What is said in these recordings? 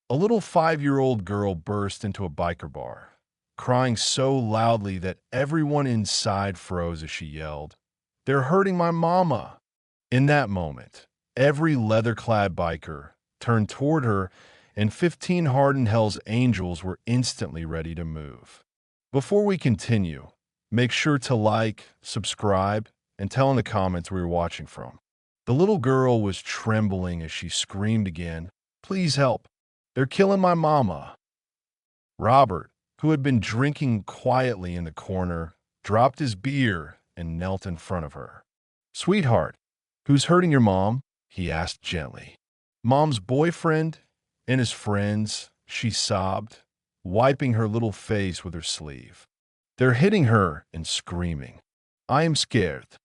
A little 5-year-old girl burst into a biker bar, crying so loudly that everyone inside froze as she yelled, "They're hurting my mama!" In that moment, every leather-clad biker turned toward her, and 15 hardened Hell's Angels were instantly ready to move. Before we continue, make sure to like, subscribe, and tell in the comments where you're watching from. The little girl was trembling as she screamed again, "Please help! They're killing my mama!" Robert, who had been drinking quietly in the corner, dropped his beer and knelt in front of her. "Sweetheart, who's hurting your mom?" he asked gently. "Mom's boyfriend and his friends," she sobbed, wiping her little face with her sleeve. "They're hitting her and screaming. I am scared."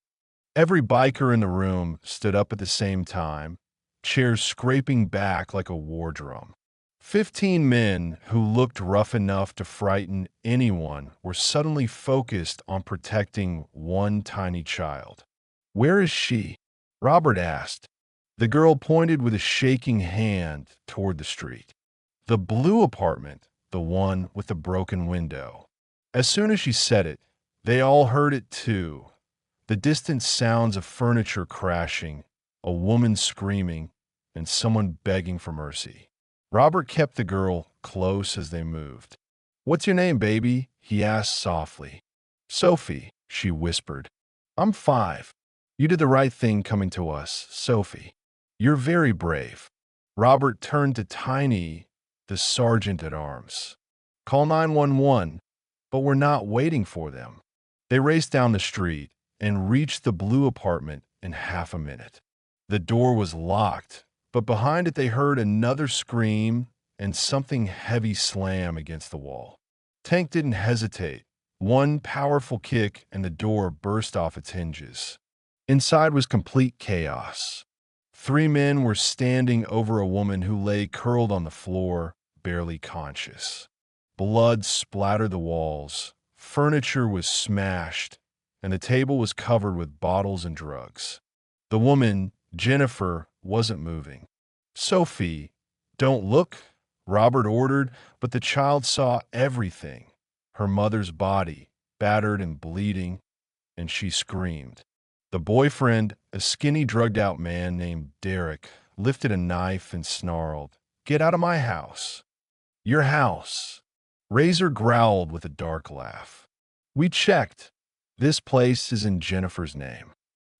Every biker in the room stood up at the same time, chairs scraping back like a war drum. 15 men who looked rough enough to frighten anyone were suddenly focused on protecting one tiny child. "Where is she?" Robert asked. The girl pointed with a shaking hand toward the street. "The blue apartment, the one with the broken window." As soon as she said it, they all heard it too. The distant sounds of furniture crashing, a woman screaming, and someone begging for mercy. Robert kept the girl close as they moved. "What's your name, baby?" he asked softly. "Sophie," she whispered. "I'm 5. You did the right thing coming to us, Sophie. You're very brave." Robert turned to Tiny, the sergeant at arms. "Call 911, but we're not waiting for them." They raced down the street and reached the blue apartment in half a minute. The door was locked, but behind it they heard another scream and something heavy slam against the wall. Tank didn't hesitate. One powerful kick and the door burst off its hinges. Inside was complete chaos. 3 men were standing over a woman who lay curled on the floor, barely conscious. Blood splattered the walls, furniture was smashed, and the table was covered with bottles and drugs. The woman, Jennifer, wasn't moving. "Sophie, don't look," Robert ordered, but the child saw everything. Her mother's body, battered and bleeding, and she screamed. The boyfriend, a skinny, drugged-out man named Derek, lifted a knife and snarled, "Get out of my house." "Your house." Razor growled with a dark laugh. "We checked. This place is in Jennifer's name."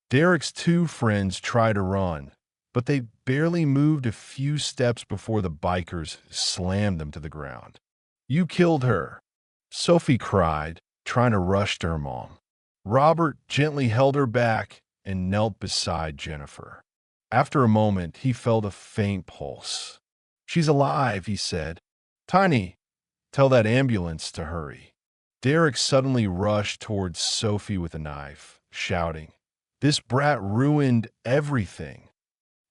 Derek's 2 friends tried to run, but they barely moved a few steps before the bikers slammed them to the ground. "You killed her," Sophie cried, trying to rush to her mom. Robert gently held her back and knelt beside Jennifer. After a moment, he felt a faint pulse. "She's alive," he said. "Tiny, tell that ambulance to hurry." Derek suddenly rushed towards Sophie with a knife, shouting, "This brat ruined everything."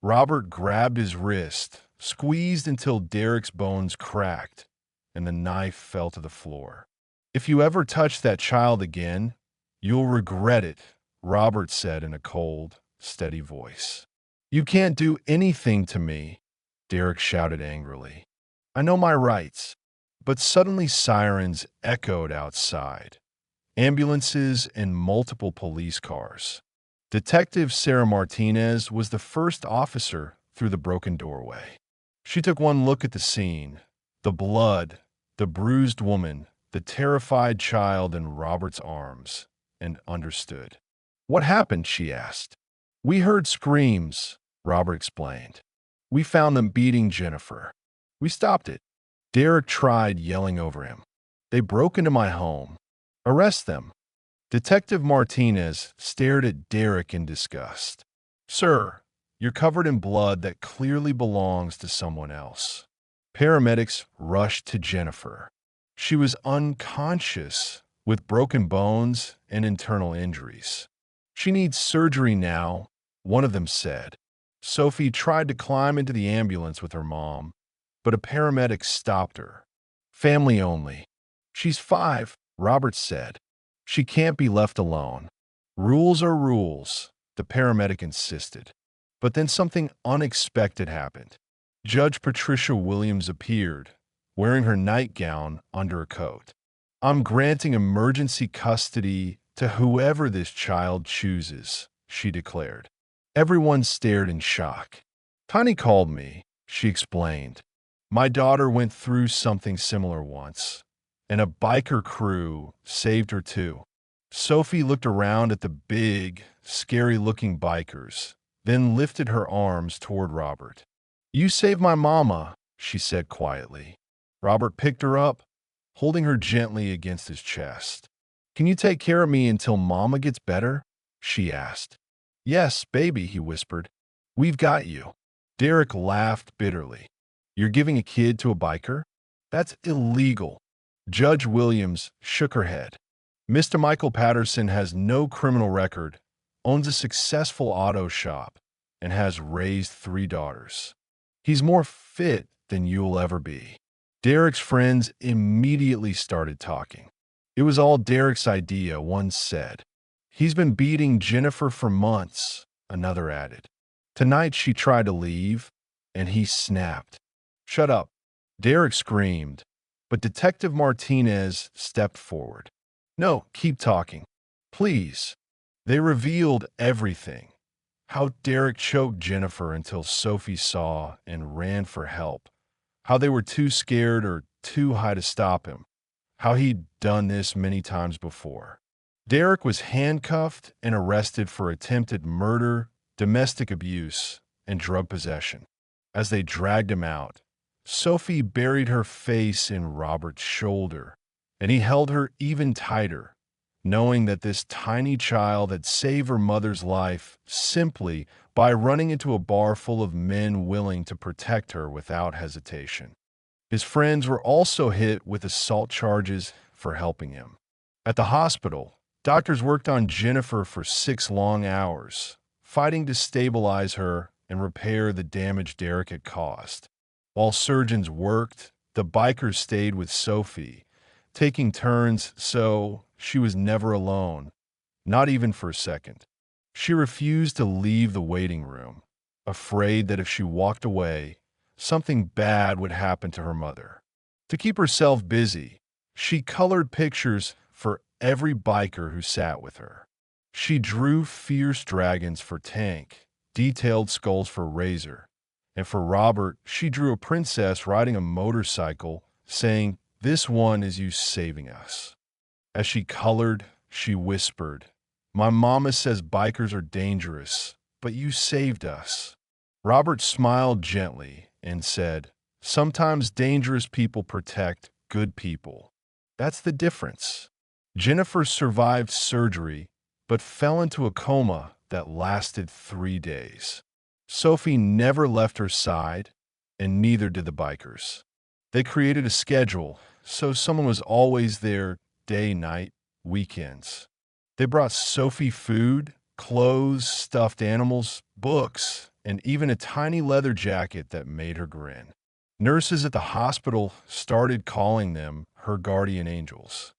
Robert grabbed his wrist, squeezed until Derek's bones cracked, and the knife fell to the floor. "If you ever touch that child again, you'll regret it," Robert said in a cold, steady voice. "You can't do anything to me," Derek shouted angrily. "I know my rights." But suddenly sirens echoed outside. Ambulances and multiple police cars. Detective Sarah Martinez was the first officer through the broken doorway. She took one look at the scene, the blood, the bruised woman, the terrified child in Robert's arms, and understood. "What happened?" she asked. "We heard screams," Robert explained. "We found them beating Jennifer. We stopped it." Derek tried yelling over him. "They broke into my home. Arrest them." Detective Martinez stared at Derek in disgust. "Sir, you're covered in blood that clearly belongs to someone else." Paramedics rushed to Jennifer. She was unconscious, with broken bones and internal injuries. "She needs surgery now," one of them said. Sophie tried to climb into the ambulance with her mom, but a paramedic stopped her. "Family only." "She's 5, Robert said. "She can't be left alone." "Rules are rules," the paramedic insisted. But then something unexpected happened. Judge Patricia Williams appeared, wearing her nightgown under a coat. "I'm granting emergency custody to whoever this child chooses," she declared. Everyone stared in shock. "Tiny called me," she explained. "My daughter went through something similar once, and a biker crew saved her too." Sophie looked around at the big, scary-looking bikers, then lifted her arms toward Robert. "You saved my mama," she said quietly. Robert picked her up, holding her gently against his chest. "Can you take care of me until Mama gets better?" she asked. "Yes, baby," he whispered. "We've got you." Derek laughed bitterly. "You're giving a kid to a biker? That's illegal." Judge Williams shook her head. "Mr. Michael Patterson has no criminal record, owns a successful auto shop, and has raised 3 daughters. He's more fit than you'll ever be." Derek's friends immediately started talking. "It was all Derek's idea," one said. "He's been beating Jennifer for months," another added. "Tonight she tried to leave, and he snapped." "Shut up," Derek screamed, but Detective Martinez stepped forward. "No, keep talking. Please." They revealed everything. How Derek choked Jennifer until Sophie saw and ran for help. How they were too scared or too high to stop him. How he'd done this many times before. Derek was handcuffed and arrested for attempted murder, domestic abuse, and drug possession. As they dragged him out, Sophie buried her face in Robert's shoulder, and he held her even tighter, knowing that this tiny child had saved her mother's life simply by running into a bar full of men willing to protect her without hesitation. His friends were also hit with assault charges for helping him. At the hospital, doctors worked on Jennifer for 6 long hours, fighting to stabilize her and repair the damage Derek had caused. While surgeons worked, the bikers stayed with Sophie, taking turns so she was never alone, not even for a second. She refused to leave the waiting room, afraid that if she walked away, something bad would happen to her mother. To keep herself busy, she colored pictures for every biker who sat with her. She drew fierce dragons for Tank, detailed skulls for Razor, and for Robert, she drew a princess riding a motorcycle, saying, "This one is you saving us." As she colored, she whispered, "My mama says bikers are dangerous, but you saved us." Robert smiled gently and said, "Sometimes dangerous people protect good people. That's the difference." Jennifer survived surgery, but fell into a coma that lasted 3 days. Sophie never left her side, and neither did the bikers. They created a schedule, so someone was always there day, night, weekends. They brought Sophie food, clothes, stuffed animals, books, and even a tiny leather jacket that made her grin. Nurses at the hospital started calling them her guardian angels.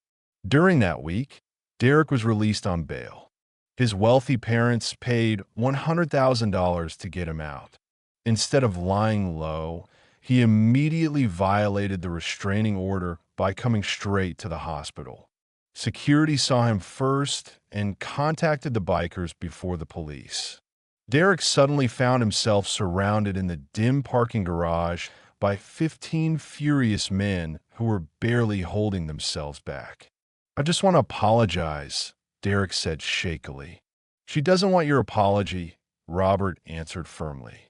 During that week, Derek was released on bail. His wealthy parents paid $100,000 to get him out. Instead of lying low, he immediately violated the restraining order by coming straight to the hospital. Security saw him first and contacted the bikers before the police. Derek suddenly found himself surrounded in the dim parking garage by 15 furious men who were barely holding themselves back. "I just want to apologize," Derek said shakily. "She doesn't want your apology," Robert answered firmly.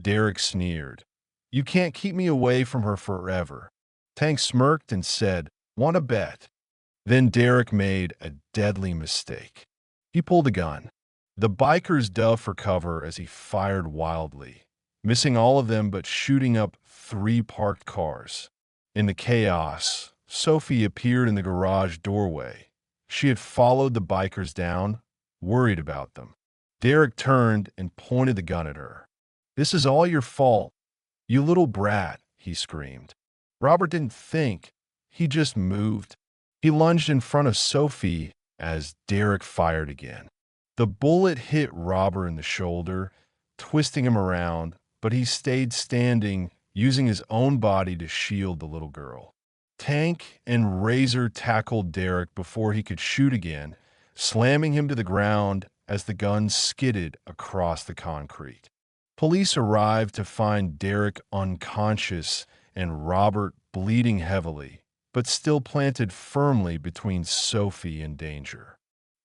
Derek sneered. "You can't keep me away from her forever." Tank smirked and said, "Want to bet?" Then Derek made a deadly mistake. He pulled a gun. The bikers dove for cover as he fired wildly, missing all of them but shooting up 3 parked cars. In the chaos, Sophie appeared in the garage doorway. She had followed the bikers down, worried about them. Derek turned and pointed the gun at her. "This is all your fault, you little brat," he screamed. Robert didn't think. He just moved. He lunged in front of Sophie as Derek fired again. The bullet hit Robert in the shoulder, twisting him around, but he stayed standing using his own body to shield the little girl. Tank and Razor tackled Derek before he could shoot again, slamming him to the ground as the gun skidded across the concrete. Police arrived to find Derek unconscious and Robert bleeding heavily, but still planted firmly between Sophie and danger.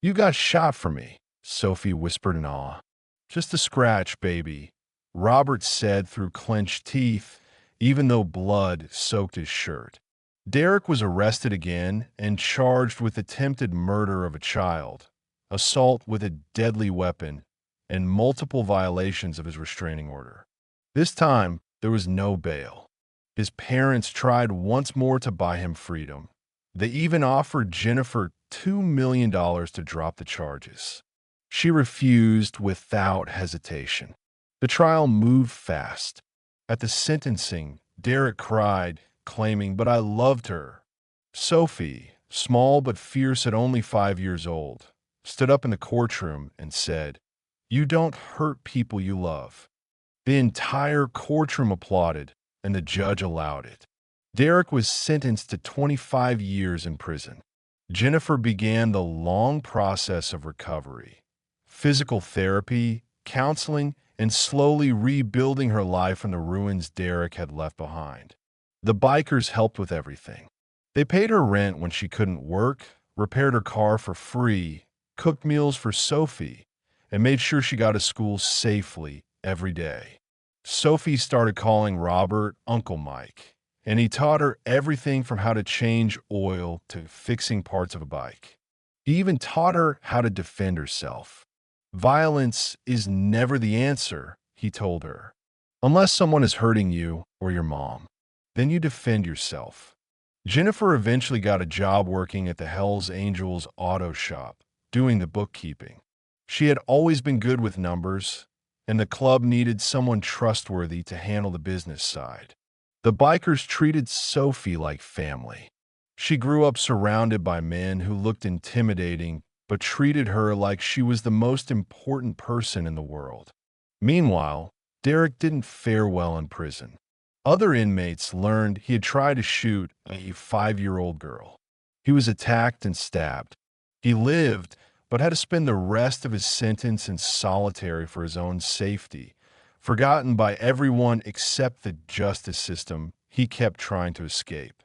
"You got shot for me," Sophie whispered in awe. "Just a scratch, baby," Robert said through clenched teeth, even though blood soaked his shirt. Derek was arrested again and charged with attempted murder of a child, assault with a deadly weapon, and multiple violations of his restraining order. This time, there was no bail. His parents tried once more to buy him freedom. They even offered Jennifer $2 million to drop the charges. She refused without hesitation. The trial moved fast. At the sentencing, Derek cried, claiming, "But I loved her." Sophie, small but fierce at only 5 years old, stood up in the courtroom and said, "You don't hurt people you love." The entire courtroom applauded, and the judge allowed it. Derek was sentenced to 25 years in prison. Jennifer began the long process of recovery, physical therapy, counseling, and slowly rebuilding her life from the ruins Derek had left behind. The bikers helped with everything. They paid her rent when she couldn't work, repaired her car for free, cooked meals for Sophie, and made sure she got to school safely every day. Sophie started calling Robert Uncle Mike, and he taught her everything from how to change oil to fixing parts of a bike. He even taught her how to defend herself. "Violence is never the answer," he told her. "Unless someone is hurting you or your mom, then you defend yourself." Jennifer eventually got a job working at the Hells Angels auto shop, doing the bookkeeping. She had always been good with numbers, and the club needed someone trustworthy to handle the business side. The bikers treated Sophie like family. She grew up surrounded by men who looked intimidating but treated her like she was the most important person in the world. Meanwhile, Derek didn't fare well in prison. Other inmates learned he had tried to shoot a 5-year-old girl. He was attacked and stabbed. He lived, but had to spend the rest of his sentence in solitary for his own safety, forgotten by everyone except the justice system he kept trying to escape.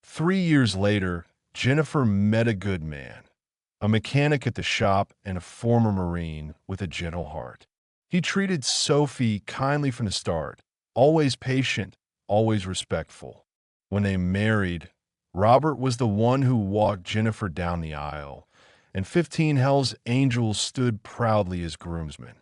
3 years later, Jennifer met a good man, a mechanic at the shop and a former Marine with a gentle heart. He treated Sophie kindly from the start, always patient, always respectful. When they married, Robert was the one who walked Jennifer down the aisle, and 15 Hells Angels stood proudly as groomsmen.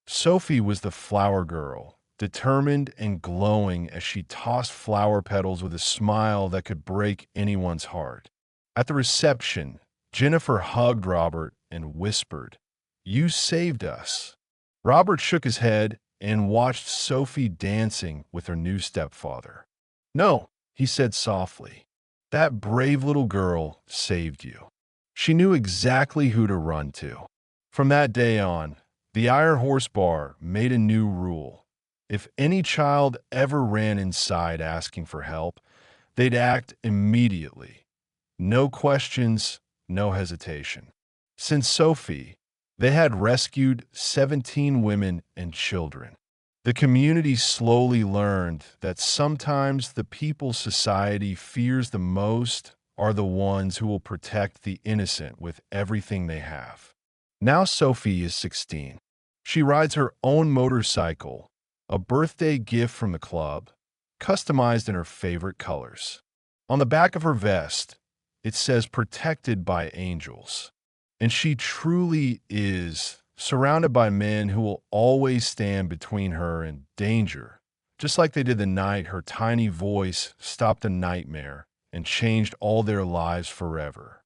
Sophie was the flower girl, determined and glowing as she tossed flower petals with a smile that could break anyone's heart. At the reception, Jennifer hugged Robert and whispered, "You saved us." Robert shook his head and watched Sophie dancing with her new stepfather. "No," he said softly, "that brave little girl saved you." She knew exactly who to run to. From that day on, the Iron Horse Bar made a new rule. If any child ever ran inside asking for help, they'd act immediately. No questions, no hesitation. Since Sophie, they had rescued 17 women and children. The community slowly learned that sometimes the people society fears the most are the ones who will protect the innocent with everything they have. Now Sophie is 16. She rides her own motorcycle, a birthday gift from the club, customized in her favorite colors. On the back of her vest, it says "Protected by Angels." And she truly is surrounded by men who will always stand between her and danger, just like they did the night her tiny voice stopped a nightmare and changed all their lives forever.